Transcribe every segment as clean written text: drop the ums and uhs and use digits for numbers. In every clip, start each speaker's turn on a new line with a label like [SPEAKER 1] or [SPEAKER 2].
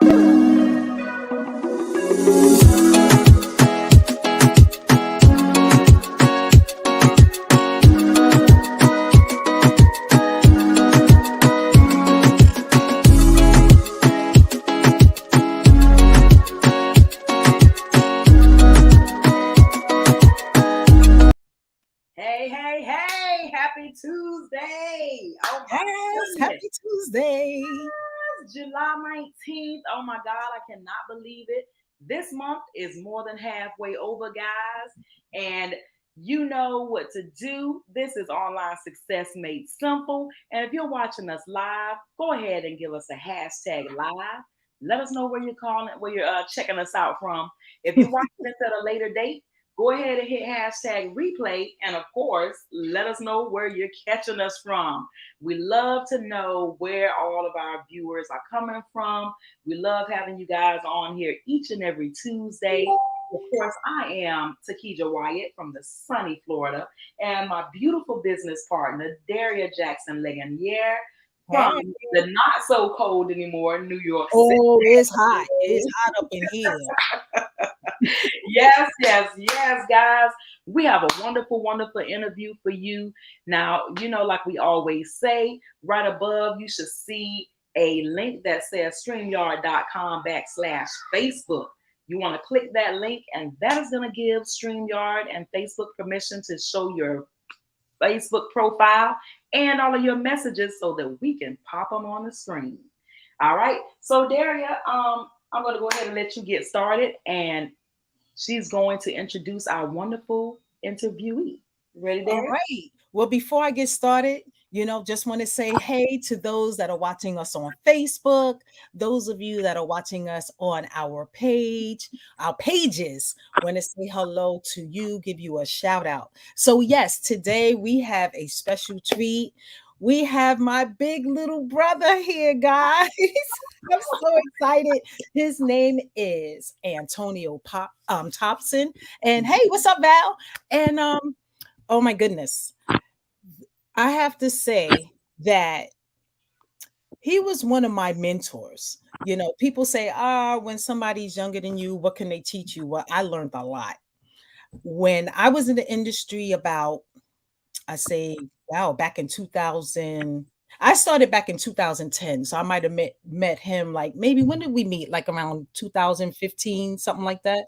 [SPEAKER 1] Happy Tuesday. Oh my
[SPEAKER 2] Yes, happy Tuesday.
[SPEAKER 1] July 19th. Oh my God, I cannot believe it. This month is more than halfway over, guys. And you know what to do. This is Online Success Made Simple. And if you're watching us live, go ahead and give us a hashtag live. Let us know where you're calling, where you're checking us out from. If you're watching this at a later date, go ahead and hit hashtag replay. And of course, let us know where you're catching us from. We love to know where all of our viewers are coming from. We love having you guys on here each and every Tuesday. Of course, I am Takija Wyatt from the sunny Florida, and my beautiful business partner, Daria Jackson Legonier, from the not so cold anymore New York City.
[SPEAKER 2] Oh, it's hot. It's hot up in here.
[SPEAKER 1] Yes, guys. We have a wonderful, wonderful interview for you. Now, you know, like we always say, right above, you should see a link that says StreamYard.com/Facebook. You want to click that link, and that is going to give StreamYard and Facebook permission to show your Facebook profile and all of your messages so that we can pop them on the screen. All right. So, Daria, I'm going to go ahead and let you get started, and she's going to introduce our wonderful interviewee. Ready, Daria?
[SPEAKER 2] All right. Well, before I get started, just want to say hey to those that are watching us on Facebook, those of you that are watching us on our pages. Want to say hello to you, give you a shout out. So yes, today we have a special treat. We have my big little brother here, guys. I'm so excited. His name is Antonio Thompson. And hey, what's up, Val? And oh my goodness. I have to say that he was one of my mentors. People say, when somebody's younger than you, what can they teach you? Well, I learned a lot. When I was in the industry back in 2000, I started back in 2010. So I might have met him like maybe when did we meet? Like around 2015, something like that.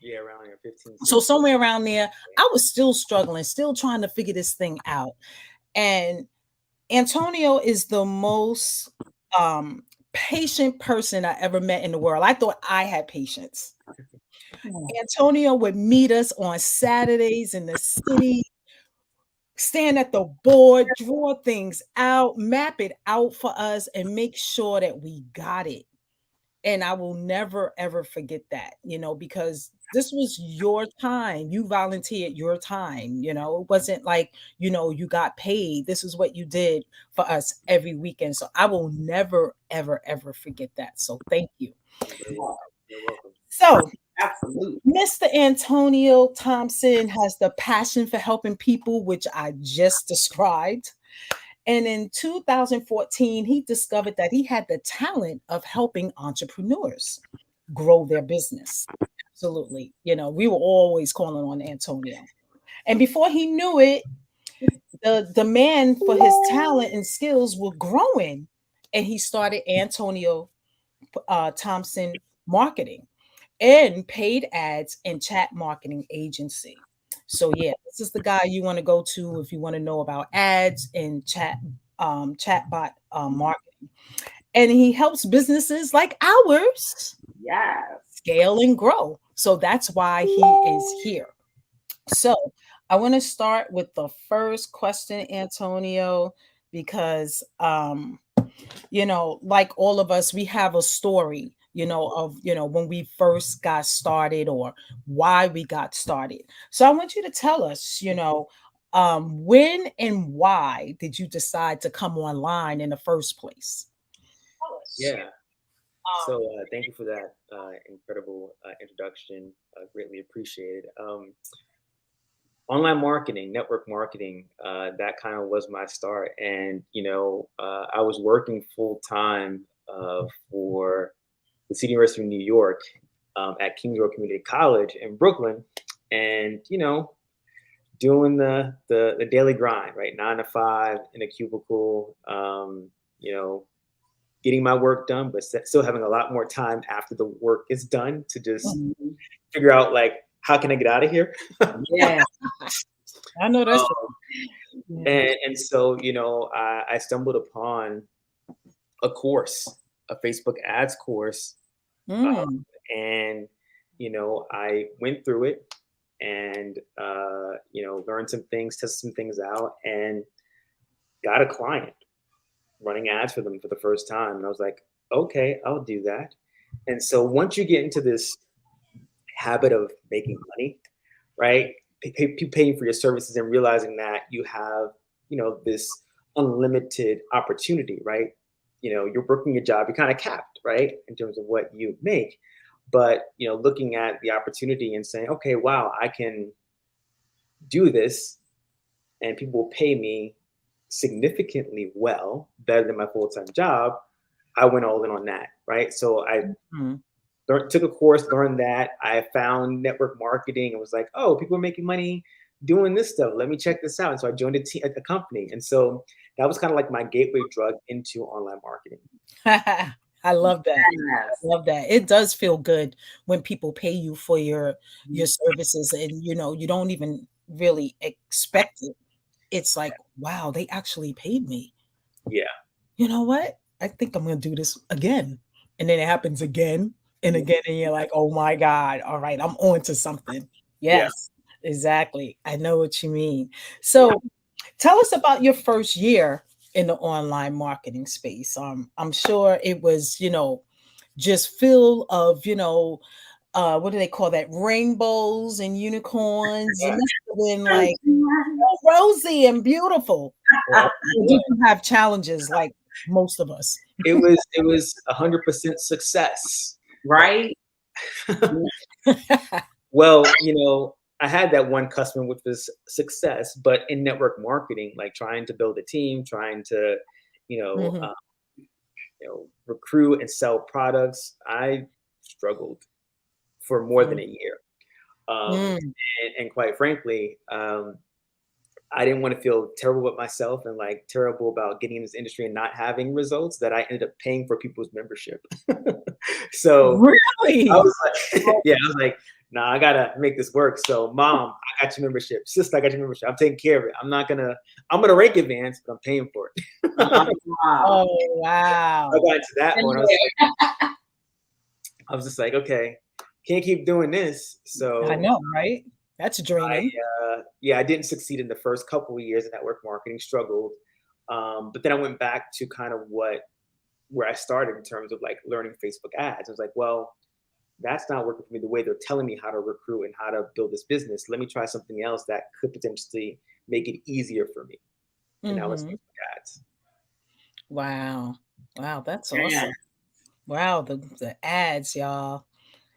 [SPEAKER 3] Yeah, around there, 15.
[SPEAKER 2] So somewhere around there, I was still struggling, still trying to figure this thing out. And Antonio is the most patient person I ever met in the world. I thought I had patience. Antonio would meet us on Saturdays in the city, stand at the board, draw things out, map it out for us, and make sure that we got it. And I will never, ever forget that, because this was your time. You volunteered your time. It wasn't like, you got paid. This is what you did for us every weekend. So I will never, ever, ever forget that. So thank you.
[SPEAKER 3] You're welcome.
[SPEAKER 2] So,
[SPEAKER 1] absolutely.
[SPEAKER 2] Mr. Antonio Thompson has the passion for helping people, which I just described. And in 2014, he discovered that he had the talent of helping entrepreneurs grow their business. Absolutely. We were always calling on Antonio. And before he knew it, the demand for his talent and skills were growing. And he started Antonio Thompson Marketing and paid ads and chat marketing agency. So yeah, this is the guy you want to go to if you want to know about ads and chatbot marketing. And he helps businesses like ours scale and grow. So that's why he is here. So I want to start with the first question, Antonio, because like all of us, we have a story of when we first got started or why we got started. So I want you to tell us, when and why did you decide to come online in the first place?
[SPEAKER 3] Yeah. So thank you for that incredible introduction. Greatly appreciated. Online marketing, network marketing, that kind of was my start. And, I was working full time for the City University of New York at Kings Road Community College in Brooklyn, and doing the daily grind, right? 9 to 5 in a cubicle, getting my work done, but still having a lot more time after the work is done to just figure out like, how can I get out of here?
[SPEAKER 1] Yeah.
[SPEAKER 2] I know that's
[SPEAKER 3] and so, I stumbled upon a course, a Facebook ads course. And, I went through it and, learned some things, tested some things out, and got a client running ads for them for the first time. And I was like, okay, I'll do that. And so once you get into this habit of making money, right? Paying for your services and realizing that you have, this unlimited opportunity, right? You're working a job, you're kind of capped, right? In terms of what you make. But, looking at the opportunity and saying, okay, wow, I can do this and people will pay me significantly well, better than my full-time job. I went all in on that, right? So I took a course, learned that. I found network marketing and was like, oh, people are making money doing this stuff. Let me check this out. And so I joined a company. And so that was kind of like my gateway drug into online marketing.
[SPEAKER 2] I love that.
[SPEAKER 1] Yes.
[SPEAKER 2] I love that. It does feel good when people pay you for your services, and you don't even really expect it. It's like, wow, they actually paid me.
[SPEAKER 3] Yeah.
[SPEAKER 2] You know what? I think I'm going to do this again. And then it happens again and again. And you're like, oh my God. All right. I'm on to something. Yes, exactly. I know what you mean. So tell us about your first year in the online marketing space. I'm sure it was, just full of, what do they call that? Rainbows and unicorns. You must have been like rosy and beautiful. You can have challenges like most of us.
[SPEAKER 3] It was 100% success.
[SPEAKER 1] Right.
[SPEAKER 3] Well, I had that one customer, which was success, but in network marketing, like trying to build a team, trying to, recruit and sell products, I struggled for more than a year. And quite frankly, I didn't want to feel terrible about myself and like terrible about getting in this industry and not having results, that I ended up paying for people's membership. So
[SPEAKER 2] really,
[SPEAKER 3] I was like, nah, I gotta make this work. So mom, I got your membership. Sister, I got your membership. I'm taking care of it. I'm gonna rank advance, but I'm paying for it.
[SPEAKER 2] Oh wow.
[SPEAKER 3] I got into that one. I was just like, okay, can't keep doing this. So
[SPEAKER 2] I know, right? That's draining.
[SPEAKER 3] I didn't succeed in the first couple of years in network marketing, struggled. But then I went back to kind of where I started in terms of like learning Facebook ads. I was like, well, that's not working for me the way they're telling me how to recruit and how to build this business. Let me try something else that could potentially make it easier for me. And that was Facebook ads.
[SPEAKER 2] Wow. Wow, that's awesome. Wow, the ads, y'all.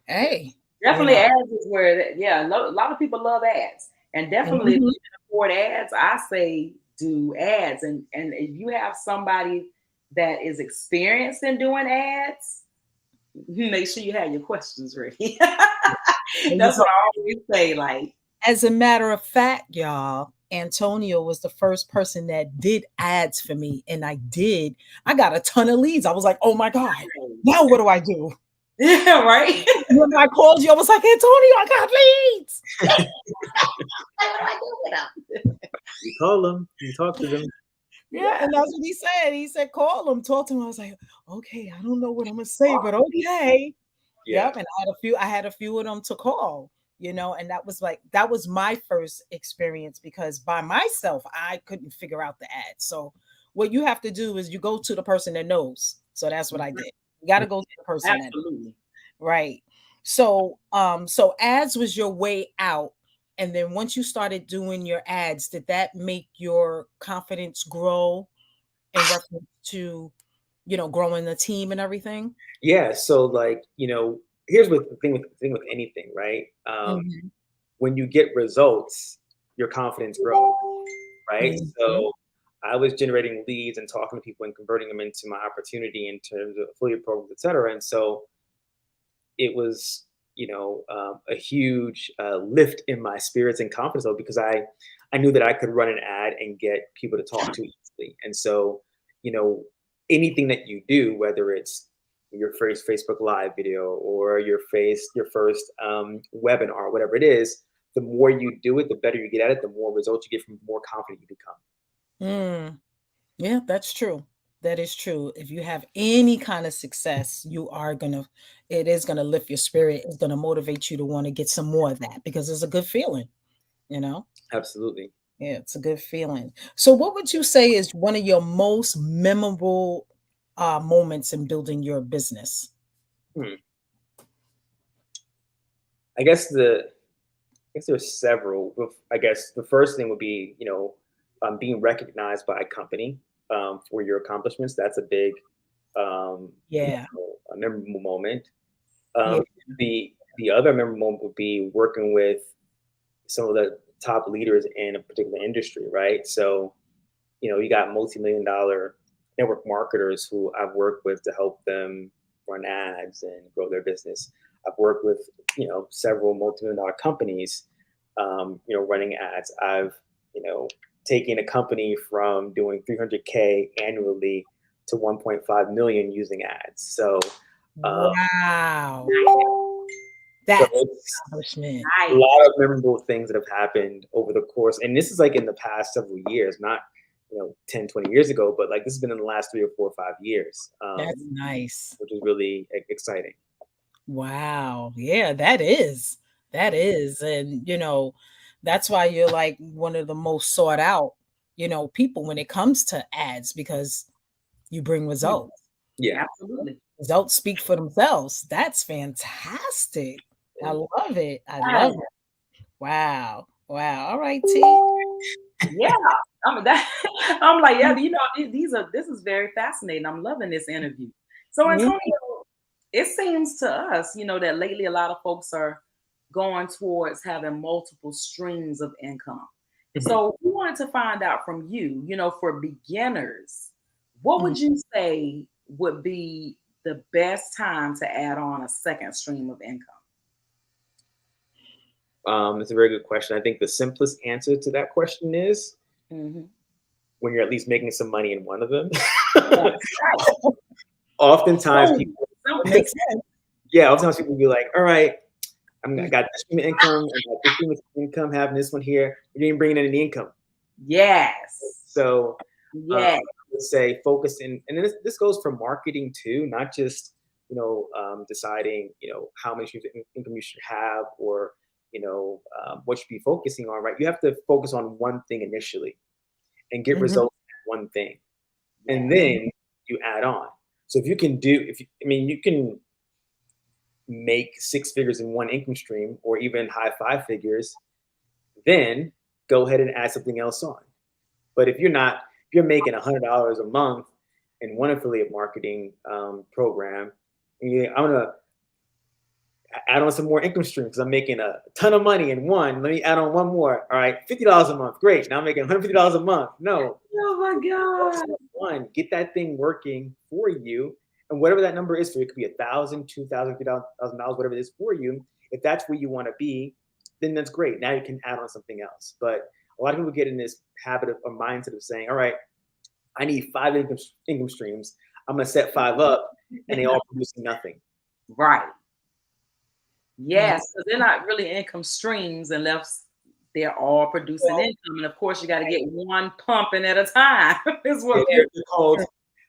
[SPEAKER 2] Hey.
[SPEAKER 1] Definitely ads is where, a lot of people love ads. And definitely if you can afford ads, I say do ads. And if you have somebody that is experienced in doing ads, make sure you have your questions ready. That's what I always say. Like,
[SPEAKER 2] as a matter of fact, y'all, Antonio was the first person that did ads for me. And I got a ton of leads. I was like, oh my God, now what do I do?
[SPEAKER 1] Yeah, right.
[SPEAKER 2] When I called you, I was like, Antonio, I got leads.
[SPEAKER 1] What do I do with them?
[SPEAKER 3] You call them, you talk to them.
[SPEAKER 2] Yeah, and that's what he said. He said, call him, talk to him. I was like, okay, I don't know what I'm gonna say, but okay.
[SPEAKER 3] Yeah.
[SPEAKER 2] Yep. And I had a few of them to call, and that was my first experience, because by myself, I couldn't figure out the ads. So what you have to do is you go to the person that knows. So that's what I did. You got to go to the person that knows. Right. So ads was your way out. And then once you started doing your ads, did that make your confidence grow in reference to, growing the team and everything?
[SPEAKER 3] Yeah. So like, here's what the thing with anything, right? When you get results, your confidence grows, right? So I was generating leads and talking to people and converting them into my opportunity in terms of affiliate programs, et cetera. And so it was, a huge lift in my spirits and confidence level, because I knew that I could run an ad and get people to talk to easily. And so, anything that you do, whether it's your first Facebook Live video or your first webinar, whatever it is, the more you do it, the better you get at it, the more results you get from, the more confident you become.
[SPEAKER 2] Yeah, that's true. That is true. If you have any kind of success, it is gonna lift your spirit. It's gonna motivate you to want to get some more of that, because it's a good feeling, you know?
[SPEAKER 3] Absolutely.
[SPEAKER 2] Yeah, it's a good feeling. So what would you say is one of your most memorable moments in building your business?
[SPEAKER 3] Hmm. I guess there's several. I guess the first thing would be, being recognized by a company for your accomplishments. That's a big,
[SPEAKER 2] Yeah.
[SPEAKER 3] a memorable moment.
[SPEAKER 2] Yeah.
[SPEAKER 3] The other memorable moment would be working with some of the top leaders in a particular industry, right? So, you got multi-million-dollar network marketers who I've worked with to help them run ads and grow their business. I've worked with, several multi-million-dollar companies, running ads. I've, taken a company from doing 300K annually to 1.5 million using ads. So,
[SPEAKER 2] Wow.
[SPEAKER 3] so
[SPEAKER 2] That's
[SPEAKER 3] it's
[SPEAKER 2] accomplishment.
[SPEAKER 3] a lot of memorable things that have happened over the course. And this is like in the past several years, not, 10, 20 years ago, but like this has been in the last 3 or 4 or 5 years,
[SPEAKER 2] That's nice.
[SPEAKER 3] which is really exciting.
[SPEAKER 2] Wow. Yeah, that is. That is. And that's why you're like one of the most sought out, people when it comes to ads, because you bring results.
[SPEAKER 3] Yeah.
[SPEAKER 1] Absolutely.
[SPEAKER 2] Results speak for themselves. That's fantastic. I love it. I love it. Wow. Wow. All right, T.
[SPEAKER 1] Yeah. I'm like, yeah, this is very fascinating. I'm loving this interview. So
[SPEAKER 2] Yeah.
[SPEAKER 1] Antonio, it seems to us, that lately a lot of folks are going towards having multiple streams of income.
[SPEAKER 3] Mhm.
[SPEAKER 1] So we wanted to find out from you, for beginners, what would you say would be the best time to add on a second stream of income?
[SPEAKER 3] It's a very good question. I think the simplest answer to that question is
[SPEAKER 1] Mhm.
[SPEAKER 3] when you're at least making some money in one of them.
[SPEAKER 1] That's right.
[SPEAKER 3] Oftentimes
[SPEAKER 1] Oh,
[SPEAKER 3] people,
[SPEAKER 1] that makes sense.
[SPEAKER 3] oftentimes people be like, all right, I got this stream of income, I got this stream of income, having this one here. You ain't bringing in any income.
[SPEAKER 1] Yes.
[SPEAKER 3] So
[SPEAKER 1] Yes.
[SPEAKER 3] let's say focus in, and this goes for marketing too, not just, deciding, how much income you should have, or, what you should be focusing on, right? You have to focus on one thing initially and get
[SPEAKER 2] Mhm.
[SPEAKER 3] results at one thing. And
[SPEAKER 1] Yeah.
[SPEAKER 3] then you add on. So if you can you can make 6 figures in one income stream, or even high 5 figures, then go ahead and add something else on. But if you're making $100 a month in one affiliate marketing program, and I'm gonna add on some more income streams because I'm making a ton of money in one. Let me add on one more. All right, $50 a month. Great. Now I'm making $150 a month. No.
[SPEAKER 1] Oh my God.
[SPEAKER 3] One, get that thing working for you. And whatever that number is for you, it could be $1,000, $2,000, $3,000, whatever it is for you. If that's where you want to be, then that's great. Now you can add on something else. But a lot of people get in this habit of, or mindset of saying, all right, I need 5 income streams. I'm going to set 5 up, and they all producing nothing.
[SPEAKER 1] Right. Yes, because they're not really income streams unless they're all producing income. And of course, you got to get one pumping at a time. Is what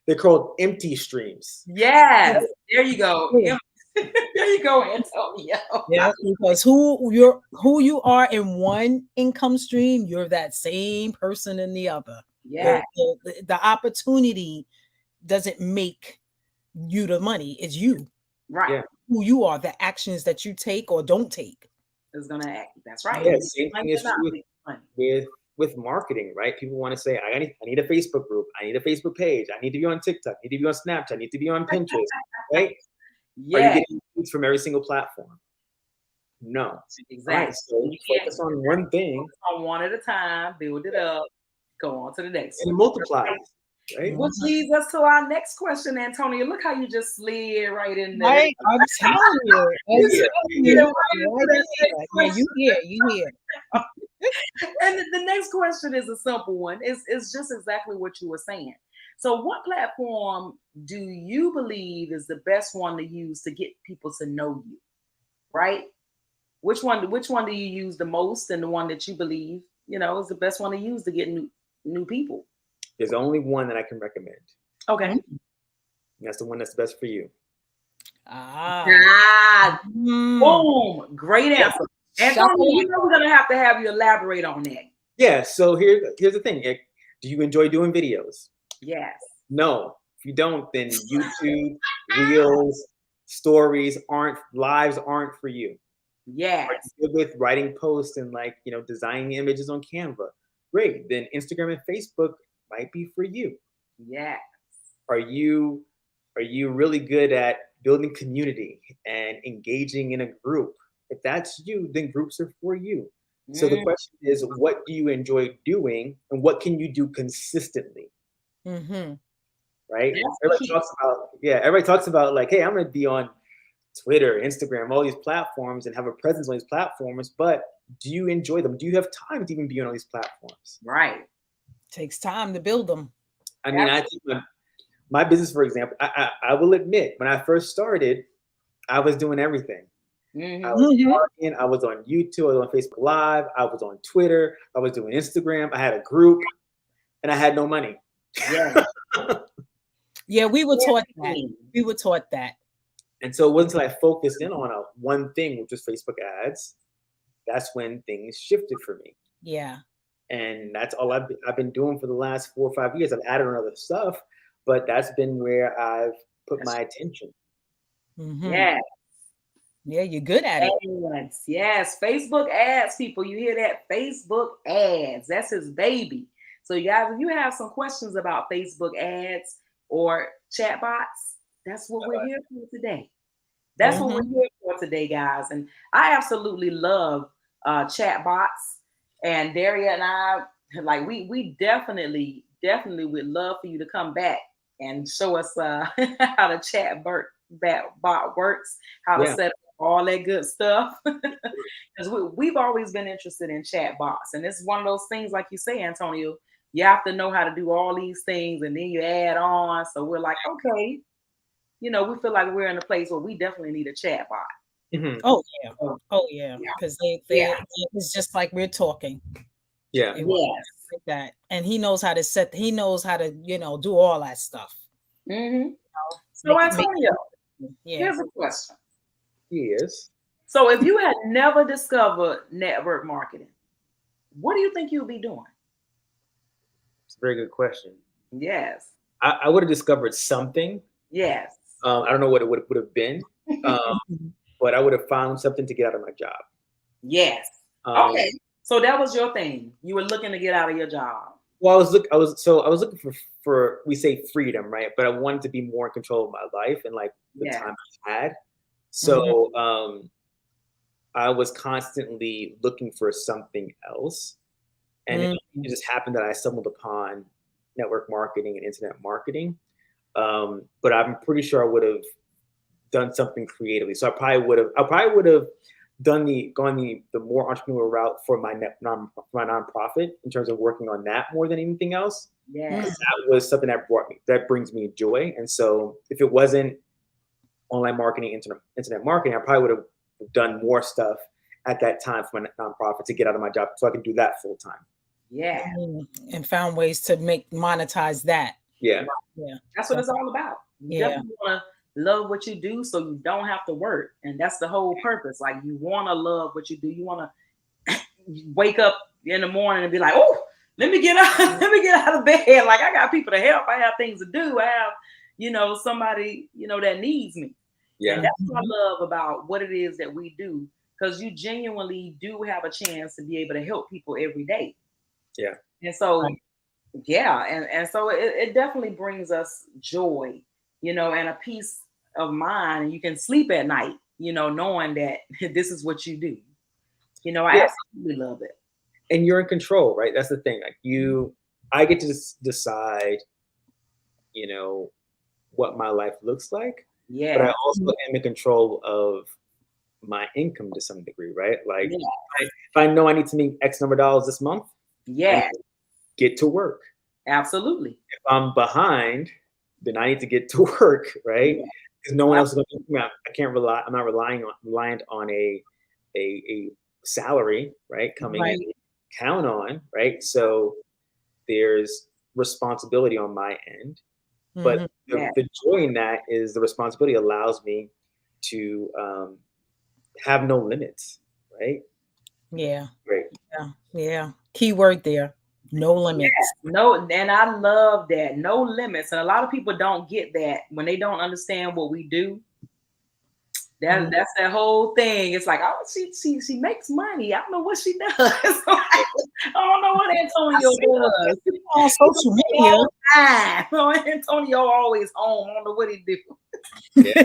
[SPEAKER 3] They're called empty streams.
[SPEAKER 1] Yes, there you go. There you go, Antonio.
[SPEAKER 2] Yeah, because who you are in one income stream, you're that same person in the other.
[SPEAKER 1] Yeah.
[SPEAKER 2] The opportunity doesn't make you the money, it's you.
[SPEAKER 1] Right.
[SPEAKER 3] Yeah.
[SPEAKER 2] Who you are, the actions that you take or don't take.
[SPEAKER 1] Is gonna act. That's right.
[SPEAKER 3] Yeah, same thing is true with marketing, right? People want to say, I need a Facebook group, I need a Facebook page, I need to be on TikTok, I need to be on Snapchat, I need to be on Pinterest, right?
[SPEAKER 1] Yeah.
[SPEAKER 3] Are you getting leads from every single platform? No.
[SPEAKER 1] Exactly.
[SPEAKER 3] Right, so you focus on one thing.
[SPEAKER 1] On one at a time, build it up, go on to the next
[SPEAKER 3] And it
[SPEAKER 1] one.
[SPEAKER 3] multiplies. Right?
[SPEAKER 1] Which leads us to our next question, Antonio. Look how you just slid right in there.
[SPEAKER 2] Right, I'm telling you. I'm
[SPEAKER 3] Yeah.
[SPEAKER 2] telling
[SPEAKER 1] You know,
[SPEAKER 2] you.
[SPEAKER 1] right into
[SPEAKER 2] Right
[SPEAKER 1] the
[SPEAKER 2] in
[SPEAKER 1] next
[SPEAKER 2] there. Yeah, you here.
[SPEAKER 1] And the next question is a simple one. It's just exactly what you were saying. So, what platform do you believe is the best one to use to get people to know you? Right? Which one do you use the most, and the one that you believe, is the best one to use to get new people?
[SPEAKER 3] There's only one that I can recommend.
[SPEAKER 1] Okay.
[SPEAKER 3] And that's the one that's best for you.
[SPEAKER 1] Boom. Great answer. Antonio, we're gonna have to have you elaborate on that.
[SPEAKER 3] Yeah, so here's the thing. Do you enjoy doing videos?
[SPEAKER 1] Yes.
[SPEAKER 3] No. If you don't, then YouTube, Reels, stories lives aren't for you.
[SPEAKER 1] Yes.
[SPEAKER 3] Are you good with writing posts and designing images on Canva? Great. Then Instagram and Facebook might be for you.
[SPEAKER 1] Yes.
[SPEAKER 3] Are you really good at building community and engaging in a group? If that's you, then groups are for you. So the question is, what do you enjoy doing, and what can you do consistently? Right? Everybody talks about like, hey, I'm going to be on Twitter, Instagram, all these platforms and have a presence on these platforms, but do you enjoy them? Do you have time to even be on all these platforms?
[SPEAKER 1] Right.
[SPEAKER 2] Takes time to build them.
[SPEAKER 3] I mean, I think my business, for example, I will admit, when I first started, I was doing everything. I was talking, I was on YouTube, I was on Facebook Live, I was on Twitter, I was doing Instagram, I had a group, and I had no money.
[SPEAKER 1] Yeah.
[SPEAKER 2] Yeah, we were taught that. We were taught that.
[SPEAKER 3] And so it wasn't until I focused in on one thing, which was Facebook ads, that's when things shifted for me.
[SPEAKER 2] Yeah.
[SPEAKER 3] And that's all I've been doing for the last 4 or 5 years. I've added on other stuff, but that's been where I've put my attention.
[SPEAKER 1] Yeah.
[SPEAKER 2] Yeah, you're good at it.
[SPEAKER 1] Yes. Facebook ads, people. You hear that? Facebook ads. That's his baby. So you guys, if you have some questions about Facebook ads or chatbots, that's what we're here for today. That's what we're here for today, guys. And I absolutely love chatbots. And Daria and I, like, we definitely would love for you to come back and show us how the chatbot works, how to set up all that good stuff. Because we've always been interested in chatbots. And it's one of those things, like you say, Antonio, you have to know how to do all these things, and then you add on. So we're like, okay, we feel like we're in a place where we definitely need a chatbot.
[SPEAKER 2] Oh yeah, because it's just like we're talking.
[SPEAKER 3] Yeah.
[SPEAKER 2] Like that, and he knows how to do all that stuff.
[SPEAKER 1] So Antonio, here's a question.
[SPEAKER 3] Yes.
[SPEAKER 1] So if you had never discovered network marketing, what do you think you'd be doing?
[SPEAKER 3] It's a very good question.
[SPEAKER 1] Yes.
[SPEAKER 3] I would have discovered something.
[SPEAKER 1] Yes.
[SPEAKER 3] I don't know what it would have been, but I would have found something to get out of my job.
[SPEAKER 1] Yes. Okay. So that was your thing. You were looking to get out of your job.
[SPEAKER 3] Well, I was looking for we say freedom, right? But I wanted to be more in control of my life and like the time I had. So I was constantly looking for something else, and it just happened that I stumbled upon network marketing and internet marketing. But I'm pretty sure I would have done something creatively. So I probably would have gone the more entrepreneurial route for my nonprofit in terms of working on that more than anything else.
[SPEAKER 1] Yes.
[SPEAKER 3] That was something that brings me joy. And so if it wasn't online marketing, internet marketing, I probably would have done more stuff at that time for my nonprofit to get out of my job so I can do that full time.
[SPEAKER 1] Yeah.
[SPEAKER 2] And found ways to monetize that.
[SPEAKER 3] Yeah.
[SPEAKER 2] Yeah.
[SPEAKER 1] That's what it's all about. You definitely want to love what you do so you don't have to work. And that's the whole purpose. Like, you want to love what you do. You want to wake up in the morning and be like, oh, let me get out of bed. Like, I got people to help. I have things to do. I have, somebody, that needs me.
[SPEAKER 3] Yeah.
[SPEAKER 1] And that's what I love about what it is that we do, because you genuinely do have a chance to be able to help people every day.
[SPEAKER 3] Yeah.
[SPEAKER 1] And so, and so it definitely brings us joy, and a peace of mind. And you can sleep at night, knowing that this is what you do. I absolutely love it.
[SPEAKER 3] And you're in control, right? That's the thing. Like I get to decide you know, what my life looks like.
[SPEAKER 1] Yeah.
[SPEAKER 3] But I also am in control of my income to some degree, right? Like if I know I need to make X number of dollars this month,
[SPEAKER 1] yeah,
[SPEAKER 3] get to work.
[SPEAKER 1] absolutely.
[SPEAKER 3] If I'm behind, then I need to get to work, right? Because no one else is going to. I can't rely. I'm not reliant on a salary, right? Coming in, count on, right? So there's responsibility on my end, but the joy in that is the responsibility allows me to have no limits, right?
[SPEAKER 2] Yeah.
[SPEAKER 3] Great.
[SPEAKER 2] Yeah. Key word there. No limits.
[SPEAKER 1] No, and I love that. No limits. And a lot of people don't get that when they don't understand what we do. That's that whole thing. It's like, oh, she makes money. I don't know what she does. I don't know what Antonio does.
[SPEAKER 2] On social media.
[SPEAKER 1] Oh, Antonio always home. I don't know what he do.
[SPEAKER 3] Yeah.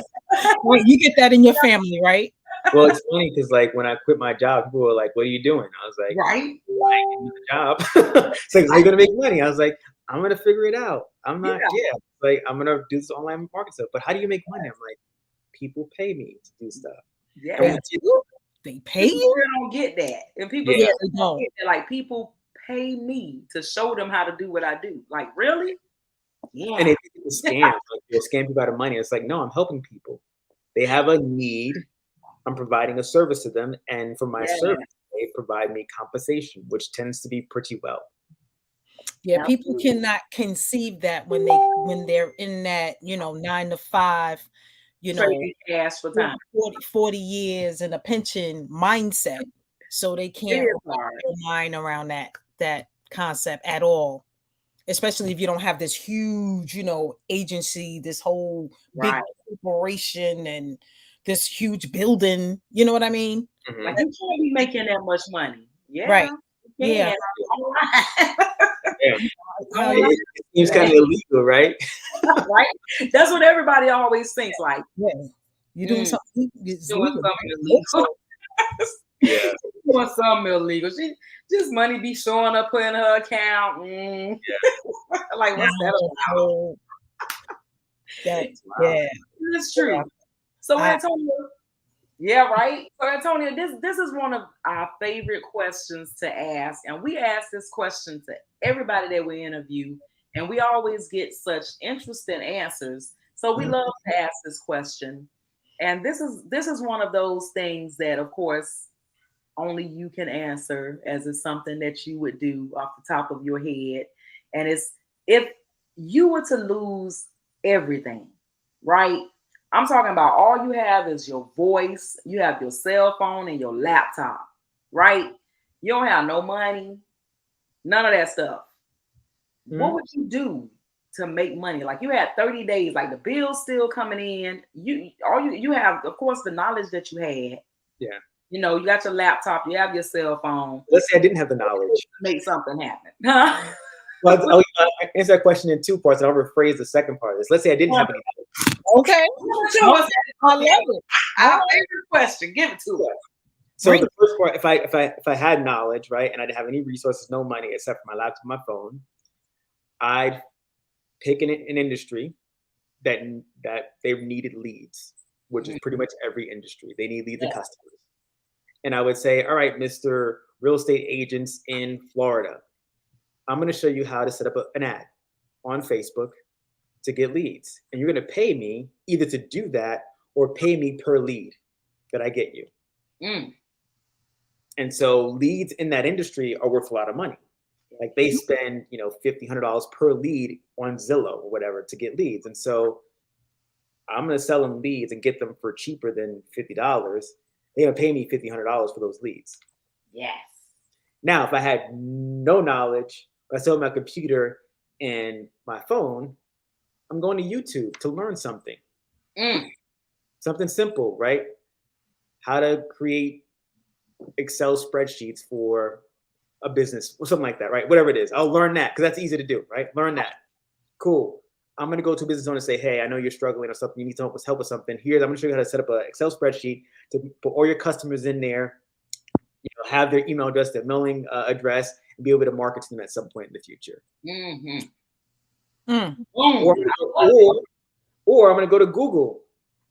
[SPEAKER 2] Well, you get that in your family, right?
[SPEAKER 3] Well, it's funny because like when I quit my job, people were like, "What are you doing?" I was like,
[SPEAKER 1] right,
[SPEAKER 3] I ain't getting a job. It's like, how are you gonna make money? I was like, I'm gonna figure it out. I'm not, like I'm gonna do this online market stuff. But how do you make money? I'm like, people pay me to do stuff.
[SPEAKER 1] Yeah,
[SPEAKER 2] they pay you.
[SPEAKER 1] People don't get that, and people don't get that. Like people pay me to show them how to do what I do. Like really? Yeah.
[SPEAKER 3] And they think it's a scam. Like you're scamming people out of money. It's like, no, I'm helping people. They have a need. I'm providing a service to them, and for my service, they provide me compensation, which tends to be pretty well.
[SPEAKER 2] Yeah, people cannot conceive that when they're in that 9 to 5,
[SPEAKER 1] cash for time.
[SPEAKER 2] 40 years in a pension mindset, so they can't wrap their mind around that concept at all. Especially if you don't have this huge, agency, this whole big corporation and this huge building. You know what I mean?
[SPEAKER 1] Mm-hmm. Like you can't be making that much money. Yeah.
[SPEAKER 2] Right. Yeah.
[SPEAKER 3] It seems kind of illegal, right?
[SPEAKER 1] Right. That's what everybody always thinks. Like,
[SPEAKER 2] you're doing something.
[SPEAKER 1] Doing something illegal.
[SPEAKER 3] Yeah.
[SPEAKER 1] Doing something illegal. Just money be showing up in her account. Like, what's that about? It's true. Yeah. So Antonio, So Antonio, this is one of our favorite questions to ask, and we ask this question to everybody that we interview, and we always get such interesting answers. So we love to ask this question, and this is one of those things that, of course, only you can answer, as it's something that you would do off the top of your head. And it's, if you were to lose everything, right? I'm talking about all you have is your voice, you have your cell phone and your laptop, right? You don't have no money, none of that stuff. What would you do to make money? Like you had 30 days, like the bill's still coming in. You have, of course, the knowledge that you had.
[SPEAKER 3] Yeah.
[SPEAKER 1] You got your laptop, you have your cell phone.
[SPEAKER 3] Let's say I didn't have the knowledge.
[SPEAKER 1] Make something happen.
[SPEAKER 3] Well, I'll answer that question in two parts, and I'll rephrase the second part of this. Let's say I didn't have any knowledge.
[SPEAKER 2] Okay.
[SPEAKER 1] I love it. Our favorite question. Give it to us.
[SPEAKER 3] So the first part, if I had knowledge, right, and I didn't have any resources, no money except for my laptop and my phone, I'd pick an industry that they needed leads, which is pretty much every industry. They need leads and customers. And I would say, all right, Mr. Real Estate Agents in Florida, I'm going to show you how to set up an ad on Facebook to get leads. And you're going to pay me either to do that or pay me per lead that I get you. And so leads in that industry are worth a lot of money. Like they spend, $50, $100 per lead on Zillow or whatever to get leads. And so I'm going to sell them leads and get them for cheaper than $50. They're going to pay me $50, $100 for those leads.
[SPEAKER 1] Yes.
[SPEAKER 3] Now, if I had no knowledge, I still have my computer and my phone, I'm going to YouTube to learn something. Something simple, right? How to create Excel spreadsheets for a business or something like that, right? Whatever it is, I'll learn that because that's easy to do, right? Learn that. Cool. I'm going to go to a business owner and say, hey, I know you're struggling or something. You need to help us with something. Here, I'm going to show you how to set up an Excel spreadsheet to put all your customers in there, have their email address, their mailing address, and be able to market to them at some point in the future.
[SPEAKER 2] Mm.
[SPEAKER 3] Or, or I'm going to go to Google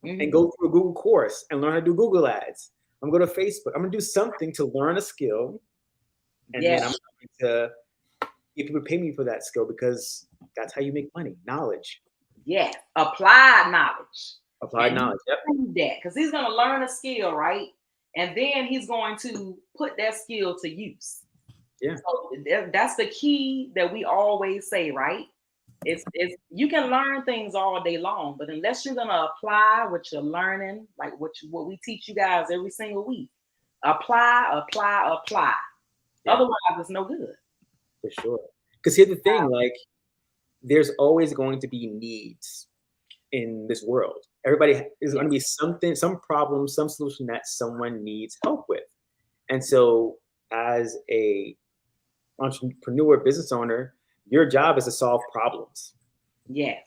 [SPEAKER 3] and go through a Google course and learn how to do Google ads. I'm going to go to Facebook. I'm going to do something to learn a skill. And then I'm going to get people to pay me for that skill, because that's how you make money. Knowledge.
[SPEAKER 1] Yes. Applied knowledge.
[SPEAKER 3] Applied knowledge. Yep.
[SPEAKER 1] That, because he's going to learn a skill, right? And then he's going to put that skill to use.
[SPEAKER 3] Yeah.
[SPEAKER 1] So that's the key that we always say, right? It's you can learn things all day long, but unless you're gonna apply what you're learning, like what we teach you guys every single week, apply. Yeah. Otherwise, it's no good.
[SPEAKER 3] For sure. Because here's the thing, like, there's always going to be needs in this world. Everybody is going to be something, some problem, some solution that someone needs help with. And so, as a entrepreneur, business owner, your job is to solve problems.
[SPEAKER 1] Yes.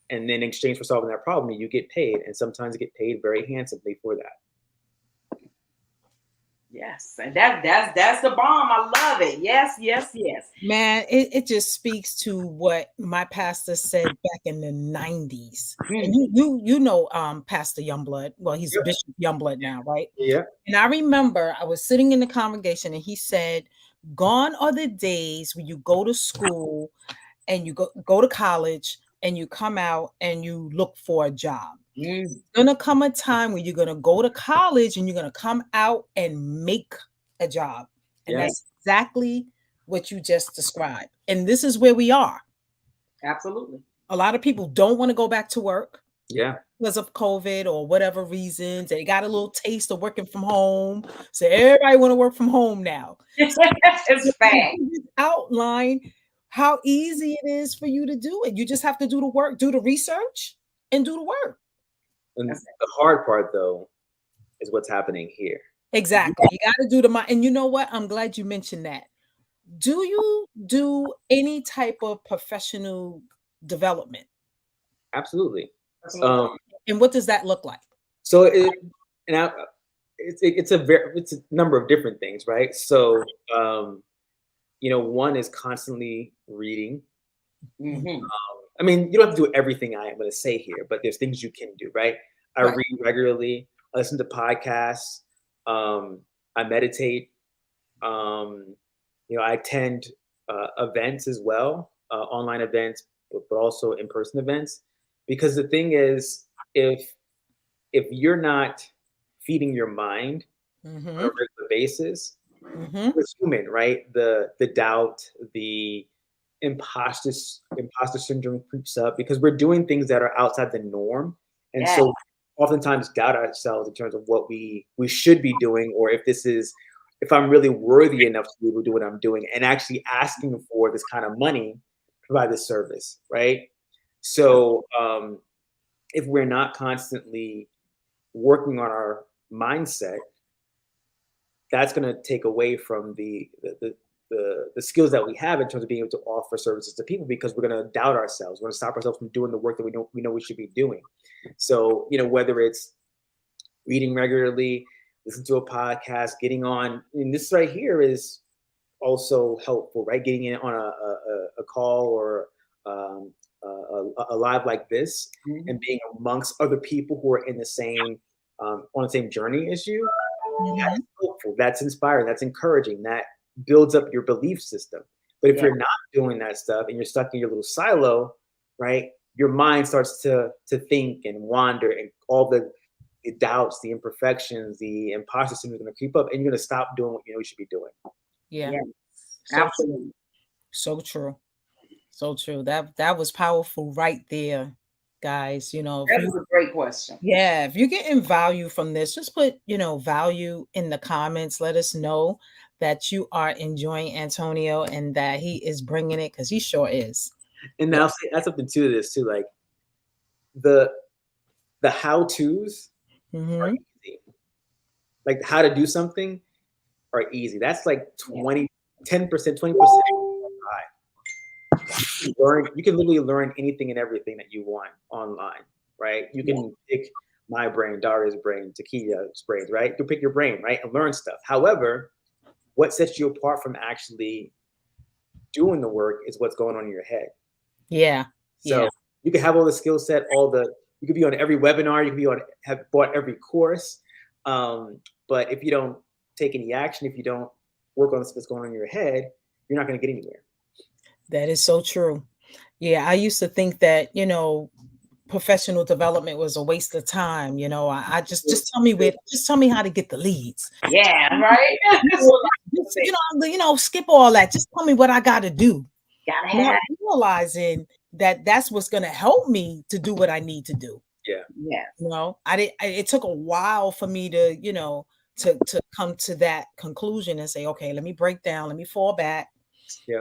[SPEAKER 3] And then in exchange for solving that problem, you get paid, and sometimes you get paid very handsomely for that.
[SPEAKER 1] Yes, and that's the bomb. I love it. Yes.
[SPEAKER 2] Man, it just speaks to what my pastor said back in the 90s. And you know Pastor Youngblood. Well, he's Bishop Youngblood now, right?
[SPEAKER 3] Yeah.
[SPEAKER 2] And I remember I was sitting in the congregation and he said, "Gone are the days when you go to school and you go to college and you come out and you look for a job. There's gonna come a time when you're gonna go to college and you're gonna come out and make a job." And that's exactly what you just described. And this is where we are.
[SPEAKER 1] Absolutely.
[SPEAKER 2] A lot of people don't want to go back to work.
[SPEAKER 3] Yeah.
[SPEAKER 2] Because of COVID or whatever reasons. They got a little taste of working from home. So everybody want to work from home now.
[SPEAKER 1] It's bad.
[SPEAKER 2] Outline how easy it is for you to do it. You just have to do the work, do the research, and do the work.
[SPEAKER 3] And the hard part, though, is what's happening here.
[SPEAKER 2] Exactly. You got to do the, and you know what? I'm glad you mentioned that. Do you do any type of professional development?
[SPEAKER 3] Absolutely.
[SPEAKER 2] And what does that look like?
[SPEAKER 3] So it's a number of different things, right? So one is constantly reading. I mean, you don't have to do everything I am going to say here, but there's things you can do, right? I read regularly. I listen to podcasts. I meditate. I attend events as well, online events, but also in-person events. Because the thing is, if you're not feeding your mind on a regular basis, we're human, right? The doubt, the imposter syndrome creeps up because we're doing things that are outside the norm, and so oftentimes doubt ourselves in terms of what we should be doing, or if I'm really worthy enough to be able to do what I'm doing, and actually asking for this kind of money to provide this service, right? So if we're not constantly working on our mindset, that's going to take away from the skills that we have in terms of being able to offer services to people, because we're going to doubt ourselves. We're going to stop ourselves from doing the work that we know we should be doing. So, whether it's reading regularly, listen to a podcast, getting on, and this right here is also helpful, right? Getting in on a call or a live like this, and being amongst other people who are in the same on the same journey as you. That's helpful. That's inspiring. That's encouraging. That builds up your belief system. But if you're not doing that stuff and you're stuck in your little silo, right? Your mind starts to think and wander, and all the doubts, the imperfections, the imposter syndrome is going to creep up, and you're going to stop doing what you should be doing.
[SPEAKER 2] Yeah.
[SPEAKER 1] Absolutely.
[SPEAKER 2] So true. So true. That was powerful right there, guys.
[SPEAKER 1] That was a great question.
[SPEAKER 2] Yeah, if you're getting value from this, just put value in the comments. Let us know that you are enjoying Antonio and that he is bringing it, because he sure is.
[SPEAKER 3] And I'll say that's something to this too, like the how-tos are easy. Like how to do something are easy. That's like 10%, 20% high. You can literally learn anything and everything that you want online, right? You can pick my brain, Daria's brain, Takia's brain, right? You can pick your brain, right? And learn stuff. However, what sets you apart from actually doing the work is what's going on in your head.
[SPEAKER 2] Yeah.
[SPEAKER 3] So you can have all the skill set, you could be on every webinar, you can have bought every course. But if you don't take any action, if you don't work on what's going on in your head, you're not going to get anywhere.
[SPEAKER 2] That is so true. Yeah, I used to think that, professional development was a waste of time. I just tell me how to get the leads.
[SPEAKER 1] Yeah, right.
[SPEAKER 2] Skip all that. Just tell me what I got to do.
[SPEAKER 1] Gotta have.
[SPEAKER 2] Not realizing that that's what's going to help me to do what I need to do.
[SPEAKER 3] Yeah.
[SPEAKER 1] Yeah.
[SPEAKER 2] It took a while for me to, to come to that conclusion and say, okay, let me break down, let me fall back.
[SPEAKER 3] Yeah.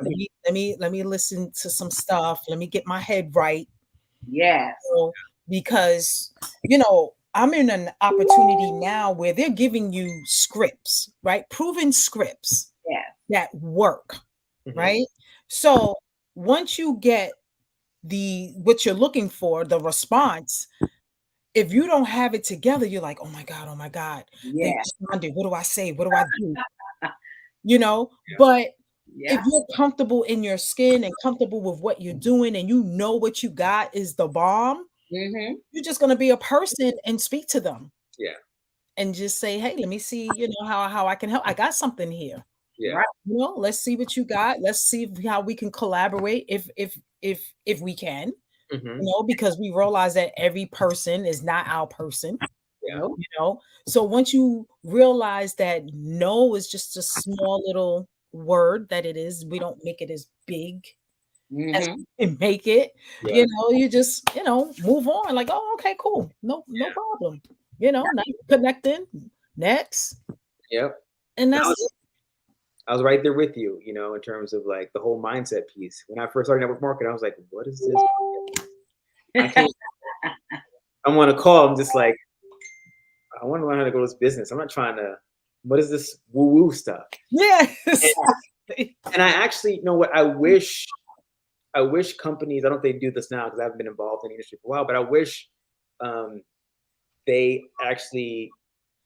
[SPEAKER 2] Let me listen to some stuff. Let me get my head right.
[SPEAKER 1] Yes.
[SPEAKER 2] Because, I'm in an opportunity now where they're giving you scripts, right? Proven scripts that work, right? So once you get what you're looking for, the response, if you don't have it together, you're like, oh my God.
[SPEAKER 1] Yeah.
[SPEAKER 2] They responded. What do I say? What do I do? But if you're comfortable in your skin and comfortable with what you're doing and you know what you got is the bomb, you're just going to be a person and speak to them.
[SPEAKER 3] Yeah.
[SPEAKER 2] And just say, hey, let me see, how I can help. I got something here.
[SPEAKER 3] Yeah.
[SPEAKER 2] Right. Let's see what you got. Let's see how we can collaborate if we can. Because we realize that every person is not our person.
[SPEAKER 3] Yeah.
[SPEAKER 2] So once you realize that no is just a small little word that it is, we don't make it as big as we can make it. You just move on. Like, oh, okay, cool, no problem. Now you're connecting. Next.
[SPEAKER 3] Yep.
[SPEAKER 2] And that's it.
[SPEAKER 3] I was right there with you, in terms of like the whole mindset piece. When I first started network marketing, I was like, what is this? I'm on a call. I'm just like, I want to learn how to go to this business. I'm not trying to, what is this woo-woo stuff?
[SPEAKER 2] Yes.
[SPEAKER 3] And I actually, what I wish companies, I don't know if they do this now because I haven't been involved in the industry for a while, but I wish they actually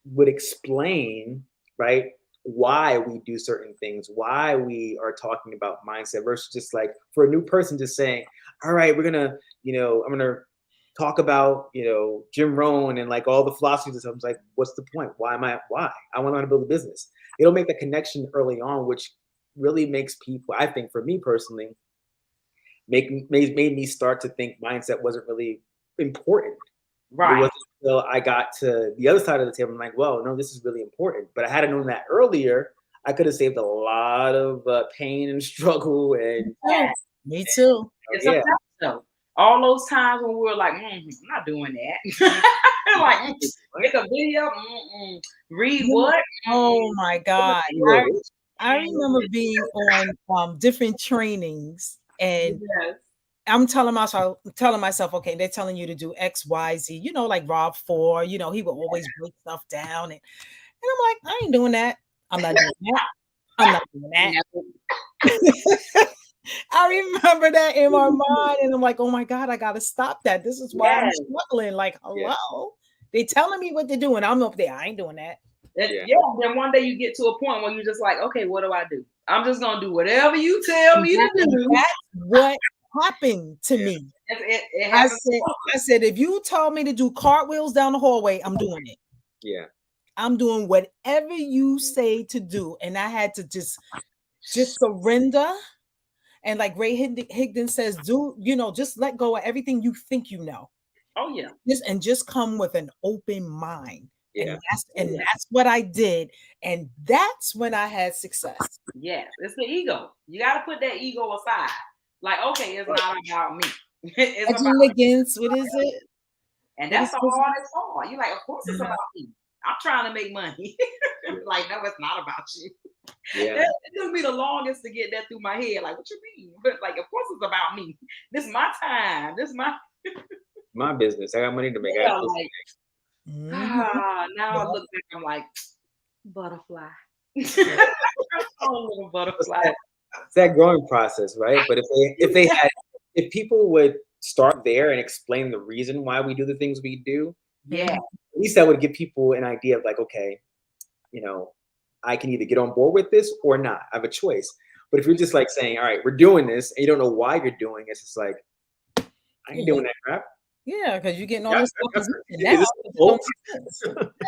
[SPEAKER 3] would explain, right, why we do certain things, why we are talking about mindset versus just like for a new person just saying, all right, we're going to, I'm going to talk about, Jim Rohn and like all the philosophies and stuff. I was like, what's the point? Why? I want to know how to build a business. It'll make the connection early on, which really makes people, I think for me personally, made me start to think mindset wasn't really important.
[SPEAKER 1] Right.
[SPEAKER 3] It wasn't until I got to the other side of the table. I'm like, well, no, this is really important. But I had known that earlier, I could have saved a lot of pain and struggle. And
[SPEAKER 2] me too.
[SPEAKER 1] It's a though. All those times when we were like, I'm not doing that. Like, make a video, read what?
[SPEAKER 2] Oh my God. I remember being on different trainings and I'm telling myself, okay, they're telling you to do X, Y, Z, like Rob Ford, he would always break stuff down. And I'm like, I ain't doing that. I'm not doing that. I'm not doing that. I remember that in my mind. And I'm like, oh my God, I got to stop that. This is why I'm struggling. Like, hello. They telling me what to do. And I'm up there. I ain't doing that.
[SPEAKER 1] Then one day you get to a point where you're just like, okay, what do I do? I'm just going to do whatever you tell me to do.
[SPEAKER 2] That's what happened to me. I said, if you told me to do cartwheels down the hallway, I'm doing it.
[SPEAKER 3] Yeah.
[SPEAKER 2] I'm doing whatever you say to do. And I had to just surrender. And like Ray Higdon says, just let go of everything you think you know.
[SPEAKER 1] Oh yeah.
[SPEAKER 2] Just come with an open mind.
[SPEAKER 3] Yeah.
[SPEAKER 2] And that's what I did. And that's when I had success.
[SPEAKER 1] Yes, it's the ego. You got to put that ego aside. Like, okay, it's not about me. It's about
[SPEAKER 2] against what is it?
[SPEAKER 1] And that's the hardest part. You're like, of course it's about me. I'm trying to make money. Like, no, it's not about you.
[SPEAKER 3] Yeah.
[SPEAKER 1] It took me the longest to get that through my head. Like, what you mean? But like, of course it's about me. This is my time. This is
[SPEAKER 3] my business. I got money to make.
[SPEAKER 1] Now I look back, I'm like, butterfly. Oh, little butterfly.
[SPEAKER 3] It's that growing process, right? But if people would start there and explain the reason why we do the things we do, at least that would give people an idea of like, okay, I can either get on board with this or not. I have a choice. But if you're just like saying, all right, we're doing this, and you don't know why you're doing it, it's just like, I ain't doing that crap.
[SPEAKER 2] Yeah, because you're getting all
[SPEAKER 3] Yeah,
[SPEAKER 2] this
[SPEAKER 3] that's
[SPEAKER 2] opposition
[SPEAKER 3] is
[SPEAKER 2] now.
[SPEAKER 3] this a cult?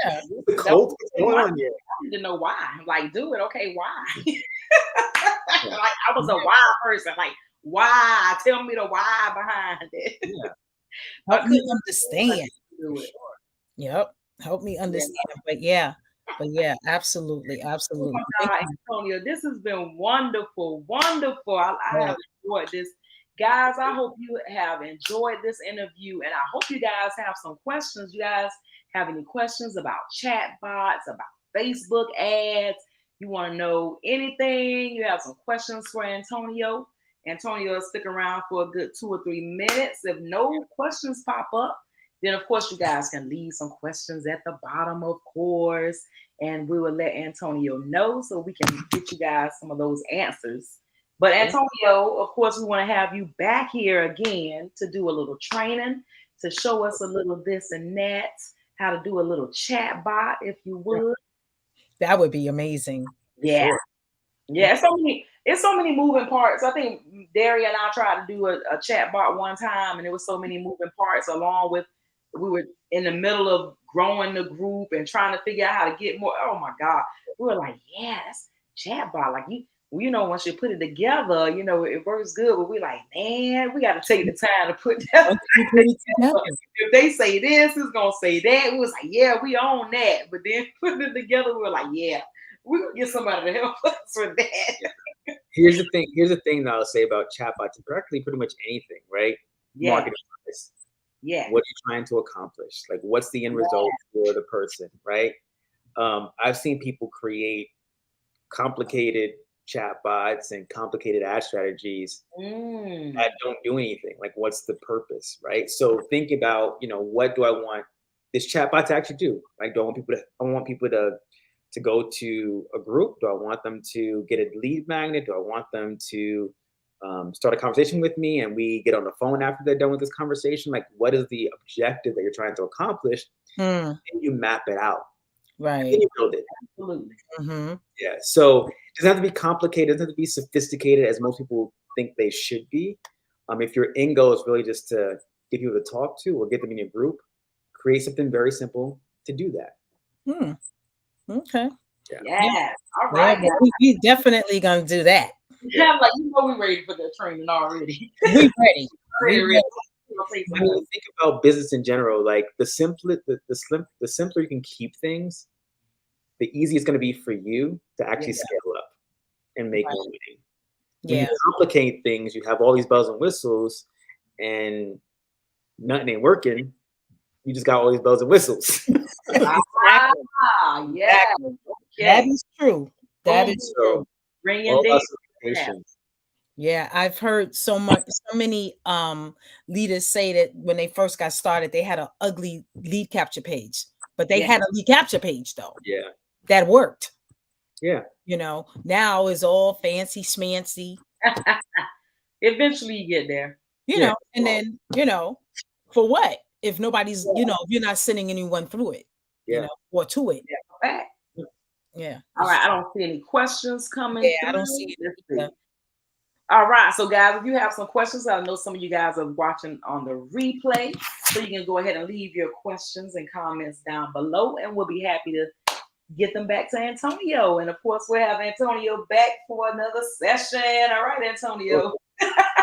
[SPEAKER 2] Yeah.
[SPEAKER 3] The cult? What's going on here?
[SPEAKER 1] I need to know why. Like, do it. Okay, why? Like, I was a why person. Like, why? Tell me the why behind it.
[SPEAKER 3] Yeah.
[SPEAKER 2] Help me understand.
[SPEAKER 1] Do it.
[SPEAKER 2] Yep. Help me understand. But yeah, absolutely.
[SPEAKER 1] Oh
[SPEAKER 2] Absolutely.
[SPEAKER 1] my God, Antonio, this has been wonderful. Wonderful. I have enjoyed this. Guys, I hope you have enjoyed this interview, and I hope you guys have some questions. You guys have any questions about chatbots, about Facebook ads? You want to know anything? You have some questions for Antonio? Antonio will stick around for a good 2 or 3 minutes. If no questions pop up, then of course you guys can leave some questions at the bottom, of course, and we will let Antonio know so we can get you guys some of those answers. But Antonio, of course, we want to have you back here again to do a little training, to show us a little this and that, how to do a little chat bot, if you would.
[SPEAKER 2] That would be amazing.
[SPEAKER 1] Yeah. Sure. Yeah, it's so many moving parts. I think Daria and I tried to do a chat bot one time, and there was so many moving parts along with we were in the middle of growing the group and trying to figure out how to get more. Oh my God. We were like, yeah, that's chat bot. Like you know, once you put it together, you know, it works good. But we like, man, we got to take the time to put that together. If they say this, it's gonna say that. We was like, yeah, we own that. But then putting it together, we were like, yeah, we're gonna get somebody to help us with that.
[SPEAKER 3] Here's the thing that I'll say about chatbots, practically pretty much anything, right?
[SPEAKER 1] Yeah.
[SPEAKER 3] Marketing wise.
[SPEAKER 1] Yeah.
[SPEAKER 3] What are you trying to accomplish? Like, what's the end result for the person, right? I've seen people create complicated chatbots and complicated ad strategies that don't do anything. Like, what's the purpose, right? So think about, you know, what do I want this chatbot to actually do? Like, I want people to go to a group? Do I want them to get a lead magnet? Do I want them to start a conversation with me and we get on the phone after they're done with this conversation? Like, what is the objective that you're trying to accomplish? And you map it out.
[SPEAKER 2] Right.
[SPEAKER 3] And you build it.
[SPEAKER 1] Absolutely.
[SPEAKER 3] Mm-hmm. Yeah. So it doesn't have to be complicated. It doesn't have to be sophisticated as most people think they should be. If your end goal is really just to get people to talk to or get them in your group, create something very simple to do that.
[SPEAKER 2] Okay.
[SPEAKER 1] Yeah. All right.
[SPEAKER 2] Yeah, we definitely gonna do that.
[SPEAKER 1] Yeah, like we're ready for the training already.
[SPEAKER 2] We ready.
[SPEAKER 3] When you think about business in general, like the simpler you can keep things, the easier it's going to be for you to actually scale up and make more money. When you complicate things, you have all these bells and whistles, and nothing ain't working. You just got all these bells and whistles.
[SPEAKER 2] Exactly. That is true. That is true. Yeah, I've heard so many leaders say that when they first got started, they had an ugly lead capture page, but they had a lead capture page though.
[SPEAKER 3] Yeah,
[SPEAKER 2] that worked.
[SPEAKER 3] Yeah,
[SPEAKER 2] you know, now it's all fancy schmancy.
[SPEAKER 1] Eventually, you get there.
[SPEAKER 2] You know, and then for what if nobody's if you're not sending anyone through it, you know, or to it. Yeah.
[SPEAKER 1] All right. I don't see any questions coming.
[SPEAKER 2] Yeah, I don't see it.
[SPEAKER 1] All right. So, guys, if you have some questions, I know some of you guys are watching on the replay. So you can go ahead and leave your questions and comments down below, and we'll be happy to get them back to Antonio. And, of course, we'll have Antonio back for another session. All right, Antonio.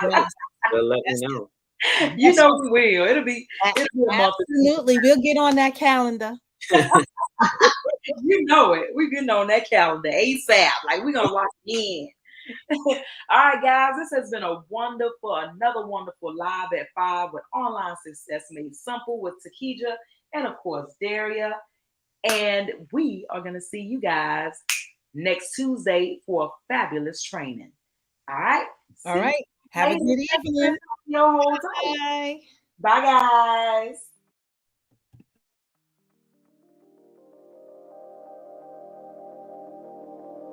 [SPEAKER 3] Well, let me know.
[SPEAKER 1] You know we will. It'll be a month.
[SPEAKER 2] Absolutely. We'll get on that calendar.
[SPEAKER 1] You know it. We're getting on that calendar ASAP. Like, we're going to lock in. All right, guys. This has been another wonderful Live at 5 with Online Success Made Simple with Takija and, of course, Daria. And we are going to see you guys next Tuesday for a fabulous training. All right?
[SPEAKER 2] All right. Have a good evening.
[SPEAKER 1] Bye. Bye, guys.